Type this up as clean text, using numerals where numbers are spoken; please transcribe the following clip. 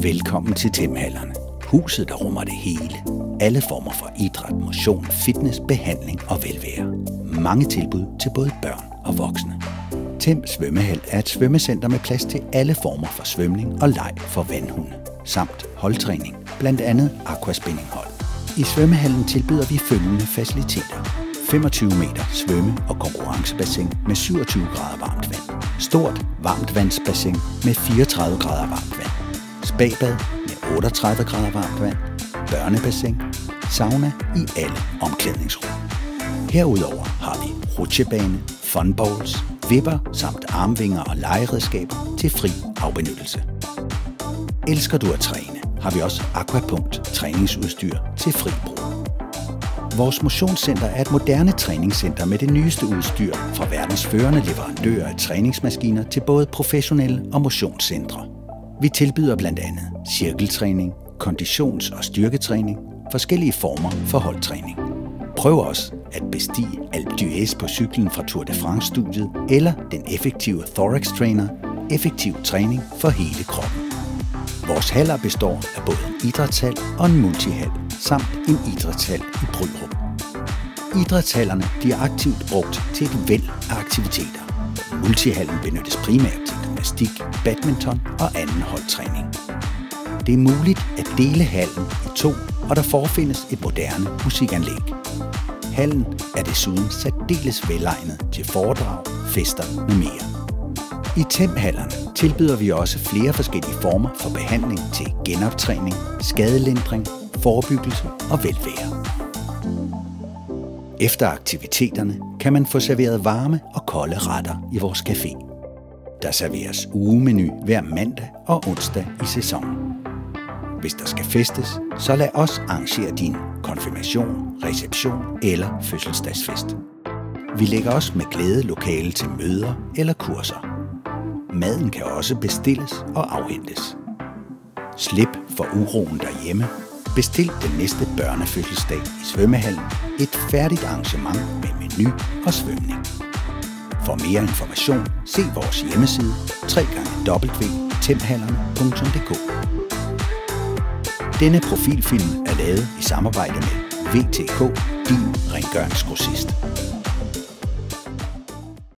Velkommen til Temhallerne. Huset, der rummer det hele. Alle former for idræt, motion, fitness, behandling og velvære. Mange tilbud til både børn og voksne. Tem Svømmehal er et svømmecenter med plads til alle former for svømning og leg for vandhunde. Samt holdtræning, blandt andet aquaspinninghold. I svømmehallen tilbyder vi følgende faciliteter. 25 meter svømme- og konkurrencebassin med 27 grader varmt vand. Stort varmtvandsbassin med 34 grader varmt vand. Spabad med 38 grader varmt vand. Børnebassin. Sauna i alle omklædningsrum. Herudover har vi rutsjebane, funballs, vipper samt armvinger og legeredskaber til fri afbenyttelse. Elsker du at træne, har vi også Aquapunkt træningsudstyr til fri brug. Vores motionscenter er et moderne træningscenter med det nyeste udstyr fra verdens førende leverandører af træningsmaskiner til både professionelle og motionscentre. Vi tilbyder blandt andet cirkeltræning, konditions- og styrketræning, forskellige former for holdtræning. Prøv også at bestige Alpe d'Huez på cyklen fra Tour de France-studiet eller den effektive Thorax Trainer, effektiv træning for hele kroppen. Vores haller består af både en idrætshal og en multihal, samt en idrætshal i Bryrup. Idrætshallerne bliver aktivt brugt til et væld af aktiviteter. Multihallen benyttes primært til gymnastik, badminton og anden holdtræning. Det er muligt at dele hallen i to, og der forefindes et moderne musikanlæg. Hallen er desuden særdeles velegnet til foredrag, fester med mere. I Temhallerne tilbyder vi også flere forskellige former for behandling til genoptræning, skadelindring, forebyggelse og velvære. Efter aktiviteterne kan man få serveret varme og kolde retter i vores café. Der serveres ugemenu hver mandag og onsdag i sæsonen. Hvis der skal festes, så lad os arrangere din konfirmation, reception eller fødselsdagsfest. Vi lægger også med glæde lokale til møder eller kurser. Maden kan også bestilles og afhentes. Slip for uroen derhjemme. Bestil den næste børnefødselsdag i svømmehallen, et færdigt arrangement med menu og svømning. For mere information, se vores hjemmeside www.temhallerne.dk. Denne profilfilm er lavet i samarbejde med VTK, din rengøringsgrossist.